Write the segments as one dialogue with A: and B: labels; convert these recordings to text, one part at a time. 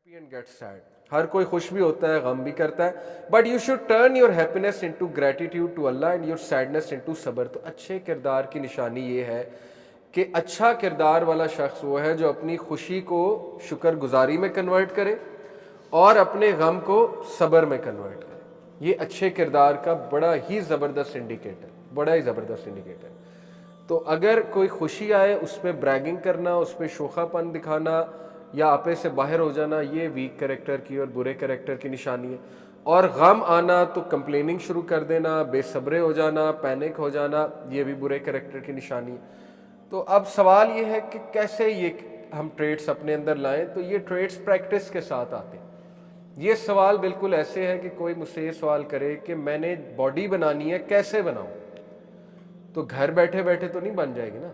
A: and get sad. हर कोई खुश भी होता है, गम भी करता है, but you should turn your happiness into gratitude to Allah and your sadness into सब्र। तो अच्छे किरदार की निशानी ये है कि अच्छा किरदार वाला शख्स वो है जो अपनी खुशी को शुक्रगुजारी में कन्वर्ट करे और अपने गम को सब्र में कन्वर्ट करे। ये अच्छे किरदार का बड़ा ही ज़बरदस्त इंडिकेटर, बड़ा ही ज़बरदस्त इंडिकेटर। तो अगर कोई खुशी आए उस पर ब्रैगिंग करना, उस पर शोखापन दिखाना या आपे से बाहर हो जाना, ये वीक कैरेक्टर की और बुरे कैरेक्टर की निशानी है। और गम आना तो कंप्लेनिंग शुरू कर देना, बेसब्रे हो जाना, पैनिक हो जाना, ये भी बुरे कैरेक्टर की निशानी है। तो अब सवाल ये है कि कैसे ये हम ट्रेड्स अपने अंदर लाएं। तो ये ट्रेड्स प्रैक्टिस के साथ आते हैं। ये सवाल बिल्कुल ऐसे है कि कोई मुझसे ये सवाल करे कि मैंने बॉडी बनानी है, कैसे बनाऊं? तो घर बैठे बैठे तो नहीं बन जाएगी ना।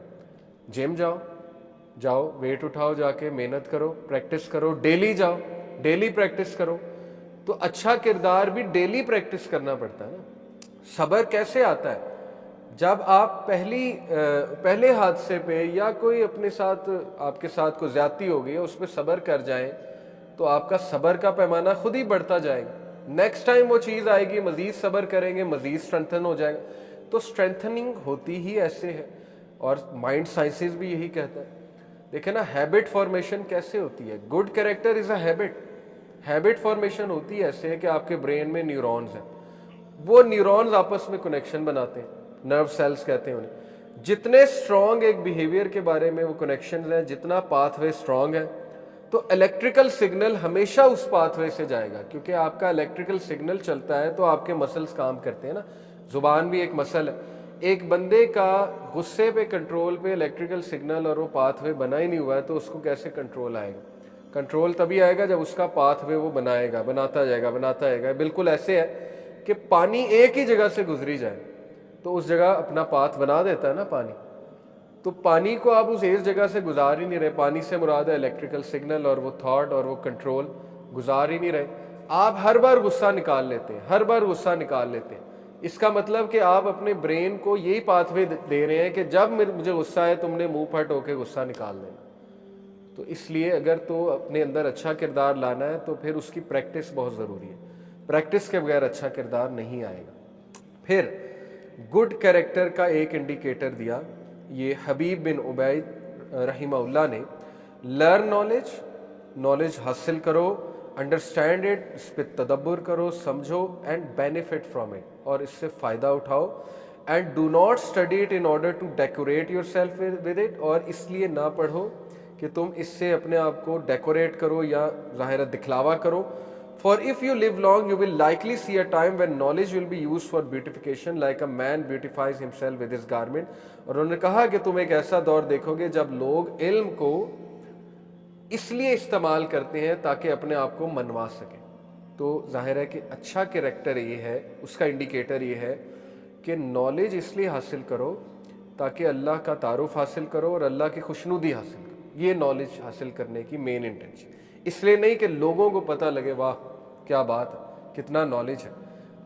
A: जिम जाओ, वेट उठाओ, जाके मेहनत करो, प्रैक्टिस करो, डेली जाओ, डेली प्रैक्टिस करो। तो अच्छा किरदार भी डेली प्रैक्टिस करना पड़ता है ना। सब्र कैसे आता है? जब आप पहले हादसे पे या कोई अपने साथ आपके साथ कोई ज्यादती हो गई उस पर सब्र कर जाएं तो आपका सब्र का पैमाना खुद ही बढ़ता जाएगा। नेक्स्ट टाइम वो चीज़ आएगी, मजीद सब्र करेंगे, मजीद स्ट्रेंथन हो जाएगा। तो स्ट्रेंथनिंग होती ही ऐसे है और माइंड साइंसेस भी यही कहता है। देखे ना, हैबिट फॉर्मेशन कैसे होती है? Good character is a habit. Habit formation होती है ऐसे है कि आपके ब्रेन में न्यूरॉन्स हैं, वो न्यूरॉन्स आपस में कनेक्शन बनाते हैं, नर्व सेल्स कहते हैं उन्हें। जितने स्ट्रॉन्ग एक बिहेवियर के बारे में वो कनेक्शन है, जितना पाथवे स्ट्रॉन्ग है, तो इलेक्ट्रिकल सिग्नल हमेशा उस पाथवे से जाएगा। क्योंकि आपका इलेक्ट्रिकल सिग्नल चलता है तो आपके मसल्स काम करते हैं ना। जुबान भी एक मसल है। एक बंदे का गुस्से पे कंट्रोल पे इलेक्ट्रिकल सिग्नल और वो पाथवे बना ही नहीं हुआ है तो उसको कैसे कंट्रोल आएगा? कंट्रोल तभी आएगा जब उसका पाथवे वो बनाता जाएगा। बिल्कुल ऐसे है कि पानी एक ही जगह से गुजरी जाए तो उस जगह अपना पाथ बना देता है ना पानी। तो पानी को आप उस एक जगह से गुजार ही नहीं रहे। पानी से मुराद है इलेक्ट्रिकल सिग्नल और वो थॉट और वो कंट्रोल, गुजार ही नहीं रहे। आप हर बार गुस्सा निकाल लेते हैं। इसका मतलब कि आप अपने ब्रेन को यही पाथवे दे रहे हैं कि जब मुझे गुस्सा है तुमने मुंह फट होकर गुस्सा निकाल देना। तो इसलिए अगर तो अपने अंदर अच्छा किरदार लाना है तो फिर उसकी प्रैक्टिस बहुत ज़रूरी है। प्रैक्टिस के बगैर अच्छा किरदार नहीं आएगा। फिर गुड कैरेक्टर का एक इंडिकेटर दिया ये हबीब बिन उबैद रहीमहुल्लाह ने। लर्न नॉलेज हासिल करो, अंडरस्टैंड इट, इस पर तदब्बर करो, समझो एंड बेनिफिट फ्रॉम इट, और इससे फ़ायदा उठाओ। And do not study it in order to decorate yourself with it, और इसलिए ना पढ़ो कि तुम इससे अपने आप को डेकोरेट करो या ज़ाहिर दिखलावा करो। For if you live long you will likely see a time when knowledge will be used for beautification like a man beautifies himself with his garment. और उन्होंने कहा कि तुम एक ऐसा दौर देखोगे जब लोग इल्म को इसलिए इस्तेमाल करते हैं ताकि अपने आप को मनवा सकें। तो जाहिर है कि अच्छा कैरेक्टर ये है, उसका इंडिकेटर ये है कि नॉलेज इसलिए हासिल करो ताकि अल्लाह का तारुफ हासिल करो और अल्लाह की खुशनुदी हासिल करो। ये नॉलेज हासिल करने की मेन इंटेंशन, इसलिए नहीं कि लोगों को पता लगे वाह क्या बात है, कितना नॉलेज है।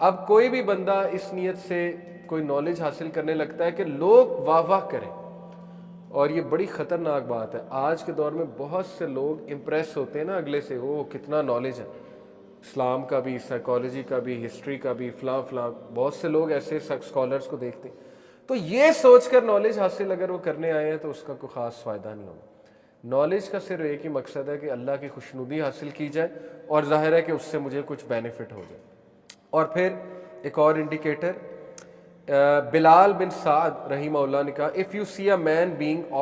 A: अब कोई भी बंदा इस नीयत से कोई नॉलेज हासिल करने लगता है कि लोग वाह वाह करें, और ये बड़ी ख़तरनाक बात है। आज के दौर में बहुत से लोग इम्प्रेस होते हैं ना अगले से, वो कितना नॉलेज है, इस्लाम का भी, साइकोलॉजी का भी, हिस्ट्री का भी, फलां। बहुत से लोग ऐसे स्कॉलर्स को देखते हैं तो ये सोचकर नॉलेज हासिल अगर वो करने आए हैं तो उसका कोई ख़ास फ़ायदा नहीं होगा। नॉलेज का सिर्फ एक ही मकसद है कि अल्लाह की खुशनुदी हासिल की जाए और ज़ाहिर है कि उससे मुझे कुछ बेनिफिट हो जाए। और फिर एक और इंडिकेटर, बिलाल बिन साद रहीमहुल्लाह ने कहा, if you see a man being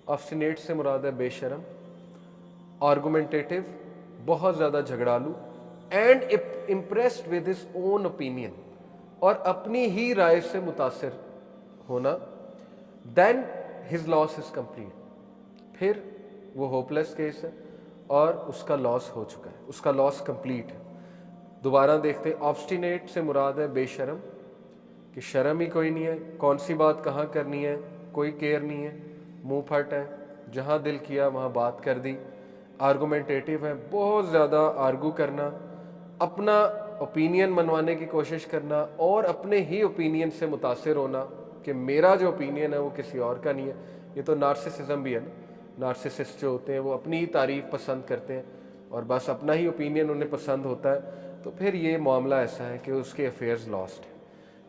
A: obstinate से मुराद है बेशरम, आर्गुमेंटेटिव, बहुत ज़्यादा झगड़ालू, and impressed with his own opinion, और अपनी ही राय से मुतासिर होना, then his loss is complete, फिर वो होपलेस केस है और उसका लॉस हो चुका है, उसका लॉस कंप्लीट है। दोबारा देखते, ऑब्स्टिनेट से मुराद है बेशरम, कि शर्म ही कोई नहीं है, कौन सी बात कहाँ करनी है, कोई केयर नहीं है, मुंह फट है, जहाँ दिल किया वहाँ बात कर दी। आर्गुमेंटेटिव है, बहुत ज़्यादा आर्गू करना, अपना ओपिनियन मनवाने की कोशिश करना और अपने ही ओपिनियन से मुतासिर होना कि मेरा जो ओपिनियन है वो किसी और का नहीं है। ये तो नार्सिसिज्म भी है ना, नार्सिसिस्ट जो होते हैं वो अपनी ही तारीफ पसंद करते हैं और बस अपना ही ओपिनियन उन्हें पसंद होता है, तो फिर ये मामला ऐसा है कि उसके अफेयर्स लॉस्ट हैं।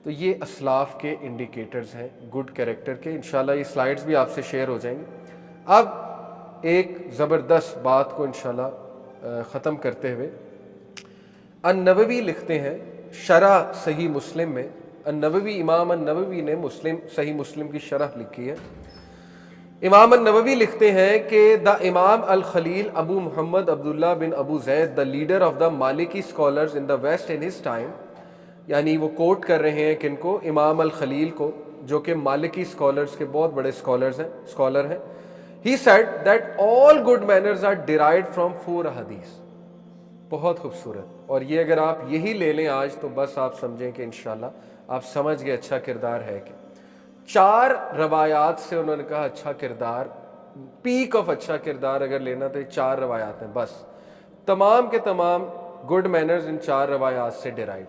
A: तो ये असलाफ के इंडिकेटर्स हैं गुड कैरेक्टर के। इंशाल्लाह ये स्लाइड्स भी आपसे शेयर हो जाएंगी। अब एक ज़बरदस्त बात को इंशाल्लाह ख़त्म करते हुए, अन-नववी लिखते हैं शरह सही मुस्लिम में, अन-नववी इमाम अन-नववी ने सही मुस्लिम की शरह लिखी है। इमाम अन-नववी लिखते हैं कि the imam al Khalil Abu Muhammad Abdullah bin Abu Zayd the leader of the Maliki scholars in the West in his time, यानी वो कोट कर रहे हैं किनको, इमाम अल खलील को, जो कि मालिकी स्कॉलर्स के बहुत बड़े स्कॉलर हैं। He said that all good manners are derived from 4 हदीस। बहुत खूबसूरत। और ये अगर आप यही ले लें आज तो बस आप समझें कि इंशाल्लाह आप समझ गए अच्छा किरदार है कि 4 रवायात से उन्होंने कहा अच्छा किरदार, पीक ऑफ अच्छा किरदार अगर लेना तो ये 4 रवायात हैं बस। तमाम के तमाम गुड मैनर्स इन 4 रवायात से डिराइव।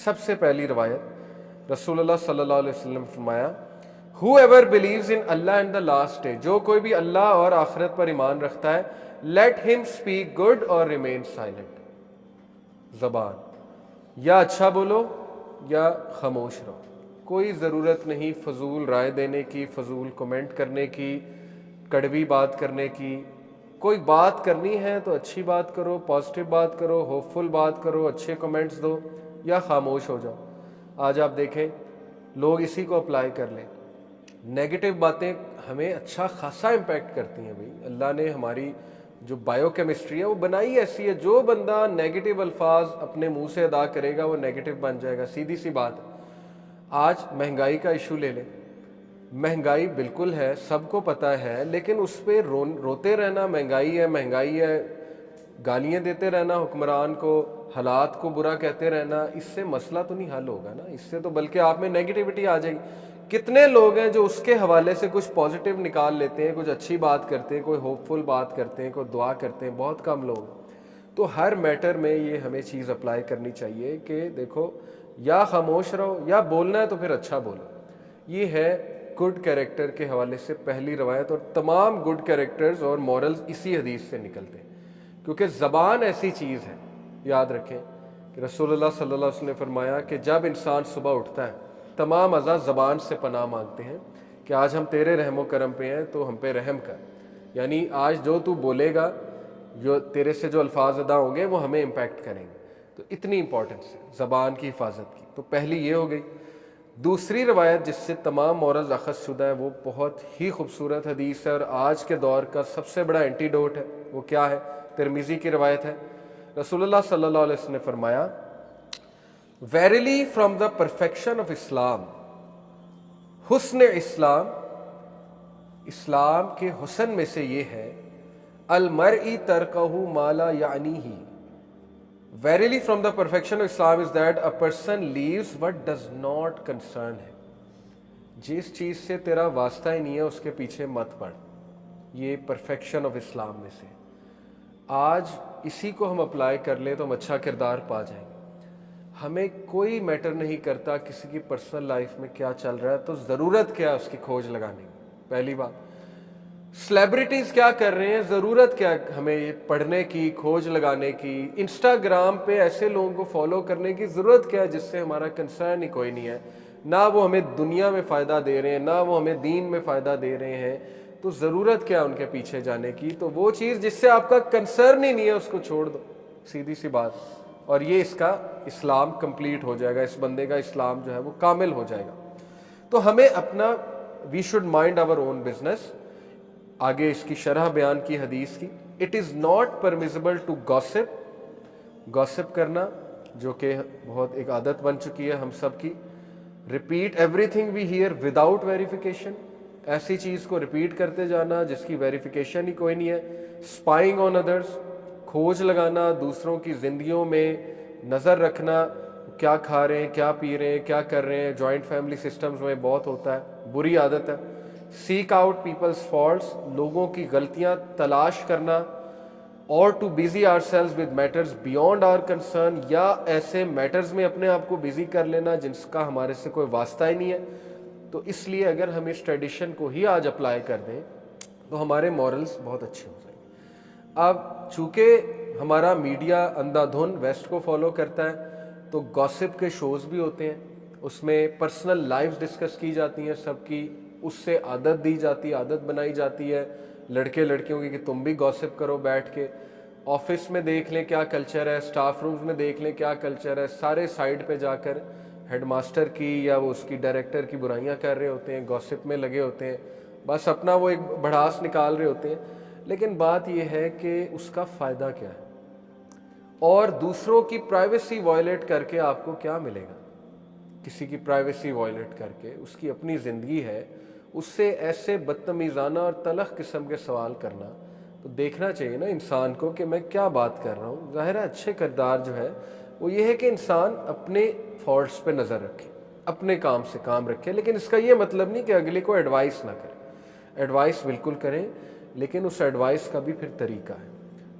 A: सबसे पहली रवायत रसूलुल्लाह सल्लल्लाहु अलैहि वसल्लम फरमाया, Whoever believes in Allah and the last day, जो कोई भी अल्लाह और आखिरत पर ईमान रखता है, let him speak good or remain silent। ज़बान या अच्छा बोलो या खामोश रहो, कोई ज़रूरत नहीं फजूल राय देने की, फजूल कमेंट करने की, कड़वी बात करने की। कोई बात करनी है तो अच्छी बात करो, पॉजिटिव बात करो, होपफुल बात करो, अच्छे कमेंट्स दो, या खामोश हो जाओ। आज आप देखें लोग इसी को अप्लाई कर लें। नेगेटिव बातें हमें अच्छा खासा इम्पैक्ट करती हैं भाई। अल्लाह ने हमारी जो बायोकेमिस्ट्री है वो बनाई ऐसी है, जो बंदा नेगेटिव अल्फाज अपने मुंह से अदा करेगा वो नेगेटिव बन जाएगा। सीधी सी बात है। आज महंगाई का इशू ले लें, महंगाई बिल्कुल है, सबको पता है, लेकिन उस पर रोते रहना, महंगाई है, गालियाँ देते रहना हुक्मरान को, हालात को बुरा कहते रहना, इससे मसला तो नहीं हल होगा ना। इससे तो बल्कि आप में नेगेटिविटी आ जाएगी। कितने लोग हैं जो उसके हवाले से कुछ पॉजिटिव निकाल लेते हैं, कुछ अच्छी बात करते हैं, कोई होपफुल बात करते हैं, कोई दुआ करते हैं, बहुत कम लोग। तो हर मैटर में ये हमें चीज़ अप्लाई करनी चाहिए कि देखो या खामोश रहो या बोलना है तो फिर अच्छा बोलो। ये है गुड कैरेक्टर के हवाले से पहली रवायत। और तमाम गुड कैरेक्टर्स और मॉरल्स इसी हदीस से निकलते हैं, क्योंकि ज़बान ऐसी चीज़ है, याद रखें कि रसूलुल्लाह सल्लल्लाहु अलैहि वसल्लम ने फरमाया कि जब इंसान सुबह उठता है तमाम अज़ा ज़बान से पनाह मांगते हैं कि आज हम तेरे रहमो करम पे हैं तो हम पे रहम कर। यानी आज जो तू बोलेगा, जो तेरे से जो अल्फाज अदा होंगे वो हमें इम्पैक्ट करेंगे। तो इतनी इंपॉर्टेंस है ज़बान की हिफाजत की। तो पहली ये हो गई। दूसरी रवायत जिससे तमाम मौरज़ अखज़ शुदा है वो बहुत ही खूबसूरत हदीस है और आज के दौर का सबसे बड़ा एंटीडोट है। वो क्या है? तिरमिज़ी की रवायत है। रसूलुल्लाह सल्लल्लाहु अलैहि वसल्लम ने फरमाया, Verily from the perfection of Islam, हुस्न इस्लाम, इस्लाम के हुस्न में से ये है, अल-मर्ई तरकहु माला यानीही। Verily from the perfection of Islam is that a person leaves what does not concern him। जिस चीज़ से तेरा वास्ता ही नहीं है उसके पीछे मत पड़। ये परफेक्शन ऑफ इस्लाम में से। आज इसी को हम अप्लाई कर लें तो हम अच्छा किरदार पा जाएंगे। हमें कोई मैटर नहीं करता किसी की पर्सनल लाइफ में क्या चल रहा है, तो ज़रूरत क्या है उसकी खोज लगाने की। पहली बात, सेलिब्रिटीज़ क्या कर रहे हैं, ज़रूरत क्या है हमें ये पढ़ने की, खोज लगाने की। इंस्टाग्राम पे ऐसे लोगों को फॉलो करने की ज़रूरत क्या है जिससे हमारा कंसर्न ही कोई नहीं है। ना वो हमें दुनिया में फ़ायदा दे रहे हैं, ना वो हमें दीन में फ़ायदा दे रहे हैं। तो ज़रूरत क्या है उनके पीछे जाने की? तो वो चीज़ जिससे आपका कंसर्न ही नहीं है उसको छोड़ दो, सीधी सी बात। और ये इसका इस्लाम कंप्लीट हो जाएगा, इस बंदे का इस्लाम जो है वो कामिल हो जाएगा। तो हमें अपना we should mind our own business. आगे इसकी शरह बयान की हदीस की, it is not permissible to gossip, gossip करना जो कि बहुत एक आदत बन चुकी है हम सब की। Repeat everything we hear without verification, ऐसी चीज़ को रिपीट करते जाना जिसकी वेरिफिकेशन ही कोई नहीं है। स्पाइंग ऑन अदर्स, खोज लगाना, दूसरों की ज़िंदगियों में नज़र रखना, क्या खा रहे हैं, क्या पी रहे हैं, क्या कर रहे हैं। जॉइंट फैमिली सिस्टम्स में बहुत होता है, बुरी आदत है। सीक आउट पीपल्स फॉल्ट्स, लोगों की गलतियां तलाश करना। और to busy ourselves with matters beyond our concern, या ऐसे मैटर्स में अपने आप को बिजी कर लेना जिसका हमारे से कोई वास्ता ही नहीं है। तो इसलिए अगर हम इस ट्रेडिशन को ही आज अप्लाई कर दें تو ہمارے مورلز بہت اچھے ہو جائیں گے۔ اب چونکہ ہمارا میڈیا اندھا دھن ویسٹ کو فالو کرتا ہے تو گاسپ کے شوز بھی ہوتے ہیں، اس میں پرسنل لائف ڈسکس کی جاتی ہیں سب کی، اس سے عادت دی جاتی ہے، عادت بنائی جاتی ہے لڑکے لڑکیوں کی کہ تم بھی گاسپ کرو بیٹھ کے۔ آفس میں دیکھ لیں کیا کلچر ہے، سٹاف رومز میں دیکھ لیں کیا کلچر ہے، سارے سائڈ پہ جا کر ہیڈ ماسٹر کی یا وہ اس کی ڈائریکٹر کی برائیاں کر رہے ہوتے ہیں، گاسپ میں لگے ہوتے ہیں، بس اپنا وہ ایک بھڑاس نکال رہے ہوتے ہیں۔ لیکن بات یہ ہے کہ اس کا فائدہ کیا ہے، اور دوسروں کی پرائیویسی وائلیٹ کر کے آپ کو کیا ملے گا؟ کسی کی پرائیویسی وائلیٹ کر کے، اس کی اپنی زندگی ہے، اس سے ایسے بدتمیزانہ اور تلخ قسم کے سوال کرنا، تو دیکھنا چاہیے نا انسان کو کہ میں کیا بات کر رہا ہوں۔ ظاہر ہے اچھے کردار جو ہے وہ یہ ہے کہ انسان اپنے فالٹس پہ نظر رکھے، اپنے کام سے کام رکھے، لیکن اس کا یہ مطلب نہیں کہ اگلے کو ایڈوائس نہ کرے۔ ایڈوائس بالکل کریں، لیکن اس ایڈوائس کا بھی پھر طریقہ ہے،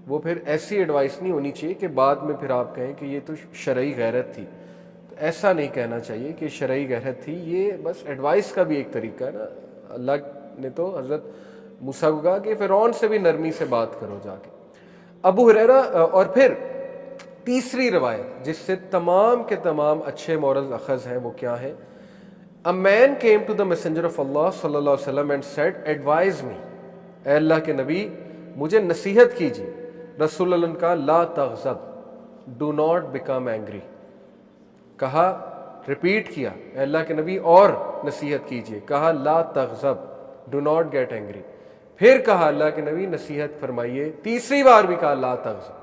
A: وہ پھر ایسی ایڈوائس نہیں ہونی چاہیے کہ بعد میں پھر آپ کہیں کہ یہ تو شرعی غیرت تھی۔ تو ایسا نہیں کہنا چاہیے کہ شرعی غیرت تھی، یہ بس ایڈوائس کا بھی ایک طریقہ ہے نا۔ اللہ نے تو حضرت موسیٰ کو کہا کہ فرعون سے بھی نرمی سے بات کرو جا کے۔ ابو ہریرہ، اور پھر تیسری روایت جس سے تمام کے تمام اچھے مورلز اخذ ہیں وہ کیا ہے؟ A man came to the messenger of Allah صلی اللہ علیہ وسلم and said, advise me، اے اللہ کے نبی مجھے نصیحت کیجیے۔ رسول اللہ نے کہا لا تغضب، do not become angry۔ کہا، ریپیٹ کیا، اے اللہ کے نبی اور نصیحت کیجیے، کہا لا تغضب، do not get angry۔ پھر کہا اللہ کے نبی نصیحت فرمائیے، تیسری بار بھی کہا لا تغضب،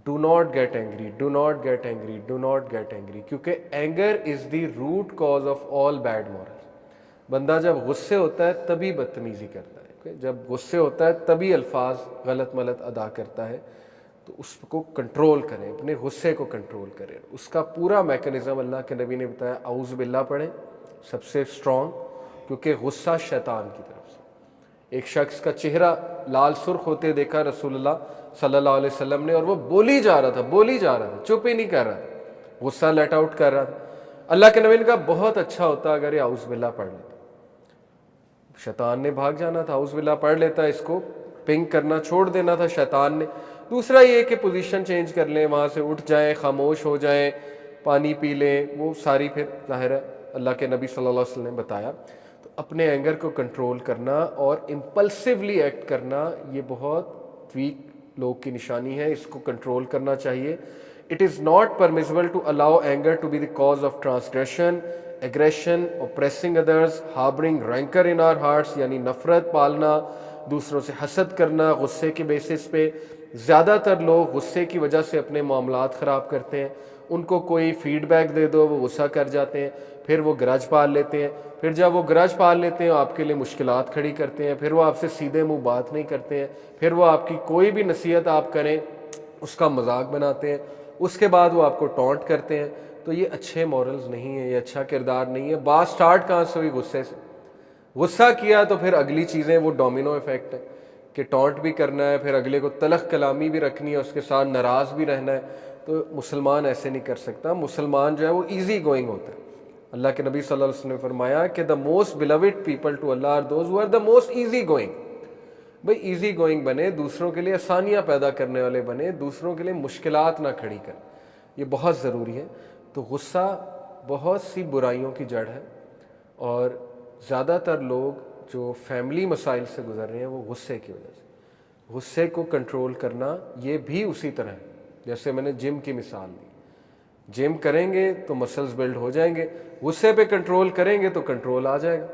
A: do not get angry، do not get angry، do not get angry، کیونکہ anger is the root cause of all bad morals۔ بندہ جب غصے ہوتا ہے تبھی بدتمیزی کرتا ہے، جب غصے ہوتا ہے تبھی الفاظ غلط ملت ادا کرتا ہے، تو اس کو کنٹرول کریں، اپنے غصے کو کنٹرول کریں۔ اس کا پورا میکنزم اللہ کے نبی نے بتایا، اعوذ باللہ پڑھیں سب سے اسٹرانگ، کیونکہ غصہ شیطان کی طرف سے۔ ایک شخص کا چہرہ لال سرخ ہوتے دیکھا رسول اللہ صلی اللہ علیہ وسلم نے، اور وہ بولی جا رہا تھا، چپ ہی نہیں کر رہا تھا، غصہ لیٹ آؤٹ کر رہا تھا۔ اللہ کے نبی نے کہا بہت اچھا ہوتا اگر یہ اعوذ باللہ پڑھ لیتا۔ شیطان نے بھاگ جانا تھا، اعوذ باللہ پڑھ لیتا، اس کو پنگ کرنا چھوڑ دینا تھا شیطان نے۔ دوسرا یہ کہ پوزیشن چینج کر لیں، وہاں سے اٹھ جائیں، خاموش ہو جائیں، پانی پی لیں، وہ ساری پھر ظاہر ہے اللہ کے نبی صلی اللہ علیہ وسلم نے بتایا۔ تو اپنے اینگر کو کنٹرول کرنا اور امپلسولی ایکٹ کرنا یہ بہت ویک لوگ کی نشانی ہے، اس کو کنٹرول کرنا چاہیے۔ It is not permissible to allow anger to be the cause of transgression, aggression, oppressing others, harboring rancor in our hearts، یعنی نفرت پالنا، دوسروں سے حسد کرنا غصے کے بیسس پہ۔ زیادہ تر لوگ غصے کی وجہ سے اپنے معاملات خراب کرتے ہیں، ان کو کوئی فیڈ بیک دے دو وہ غصہ کر جاتے ہیں، پھر وہ گرج پال لیتے ہیں، پھر جب وہ گرج پال لیتے ہیں آپ کے لیے مشکلات کھڑی کرتے ہیں، پھر وہ آپ سے سیدھے منہ بات نہیں کرتے ہیں، پھر وہ آپ کی کوئی بھی نصیحت آپ کریں اس کا مذاق بناتے ہیں، اس کے بعد وہ آپ کو ٹونٹ کرتے ہیں۔ تو یہ اچھے مورلز نہیں ہیں، یہ اچھا کردار نہیں ہے۔ بات سٹارٹ کہاں سے ہوئی؟ غصے سے۔ غصہ کیا تو پھر اگلی چیزیں وہ ڈومینو ایفیکٹ ہے کہ ٹونٹ بھی کرنا ہے، پھر اگلے کو تلخ کلامی بھی رکھنی ہے، اس کے ساتھ ناراض بھی رہنا ہے۔ تو مسلمان ایسے نہیں کر سکتا، مسلمان جو ہے وہ ایزی گوئنگ ہوتا ہے۔ اللہ کے نبی صلی اللہ علیہ وسلم نے فرمایا کہ the most beloved people to Allah are those who are the most easy going. بھئی ایزی گوئنگ بنے، دوسروں کے لیے آسانیاں پیدا کرنے والے بنے، دوسروں کے لیے مشکلات نہ کھڑی کریں، یہ بہت ضروری ہے۔ تو غصہ بہت سی برائیوں کی جڑ ہے، اور زیادہ تر لوگ جو فیملی مسائل سے گزر رہے ہیں وہ غصے کی وجہ سے۔ غصے کو کنٹرول کرنا یہ بھی اسی طرح ہے جیسے میں نے جم کی مثال دی، جم کریں گے تو مسلز بلڈ ہو جائیں گے، غصے پہ کنٹرول کریں گے تو کنٹرول آ جائے گا،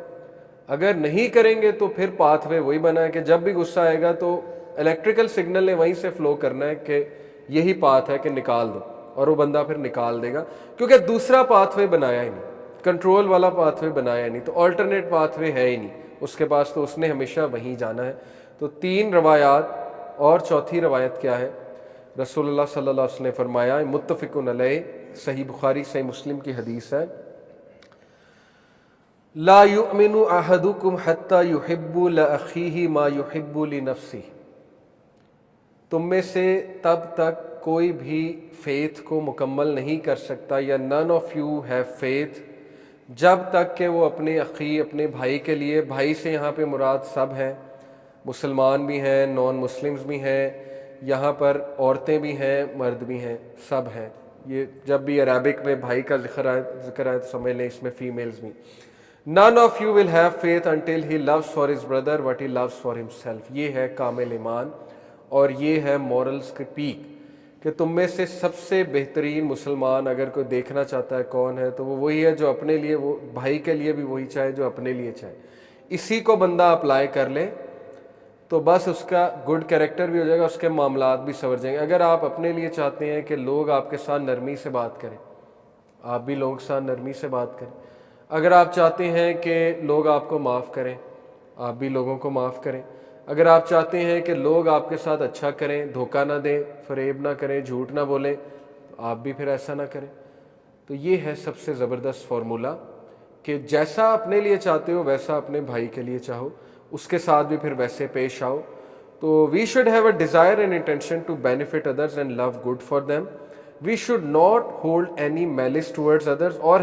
A: اگر نہیں کریں گے تو پھر پاتھ وے وہی بنا ہے کہ جب بھی غصہ آئے گا تو الیکٹریکل سگنل نے وہیں سے فلو کرنا ہے کہ یہی پاتھ ہے کہ نکال دو، اور وہ بندہ پھر نکال دے گا، کیونکہ دوسرا پاتھ وے بنایا ہی نہیں، کنٹرول والا پاتھ وے بنایا ہی نہیں، تو آلٹرنیٹ پاتھ وے ہے ہی نہیں اس کے پاس، تو اس نے ہمیشہ وہیں جانا ہے۔ تو 3 روایات، اور چوتھی روایت کیا ہے؟ رسول اللہ صلی اللہ علیہ وسلم نے فرمایا، متفق علیہ، صحیح بخاری صحیح مسلم کی حدیث ہے، لا یؤمن احدکم حتی یحب لاخیہ ما یحب لنفسہ، تم میں سے تب تک کوئی بھی فیتھ کو مکمل نہیں کر سکتا، یا none of you have faith، جب تک کہ وہ اپنے اخی، اپنے بھائی کے لیے، بھائی سے یہاں پہ مراد سب ہے، مسلمان بھی ہیں، نان مسلمز بھی ہیں، یہاں پر عورتیں بھی ہیں، مرد بھی ہیں، سب ہیں. یہ جب بھی عربک میں بھائی کا ذکر آئے تو سمجھ لیں اس میں فیمیلز بھی. None of you will have faith until he loves for his brother what he loves for himself. یہ ہے کامل ایمان اور یہ ہے مورلز کی پیک کہ تم میں سے سب سے بہترین مسلمان اگر کوئی دیکھنا چاہتا ہے کون ہے تو وہ وہی ہے جو اپنے لیے، وہ بھائی کے لیے بھی وہی چاہے جو اپنے لیے چاہے. اسی کو بندہ اپلائی کر لے تو بس اس کا گڈ کیریکٹر بھی ہو جائے گا، اس کے معاملات بھی سنور جائیں گے. اگر آپ اپنے لیے چاہتے ہیں کہ لوگ آپ کے ساتھ نرمی سے بات کریں، آپ بھی لوگوں کے ساتھ نرمی سے بات کریں. اگر آپ چاہتے ہیں کہ لوگ آپ کو معاف کریں، آپ بھی لوگوں کو معاف کریں. اگر آپ چاہتے ہیں کہ لوگ آپ کے ساتھ اچھا کریں، دھوکہ نہ دیں، فریب نہ کریں، جھوٹ نہ بولیں، آپ بھی پھر ایسا نہ کریں. تو یہ ہے سب سے زبردست فارمولہ کہ جیسا اپنے لیے چاہتے ہو ویسا اپنے بھائی کے لیے چاہو، اس کے ساتھ بھی پھر ویسے پیش آؤ. تو we should have a desire and intention to benefit others and love good for them. We should not hold any malice towards others. اور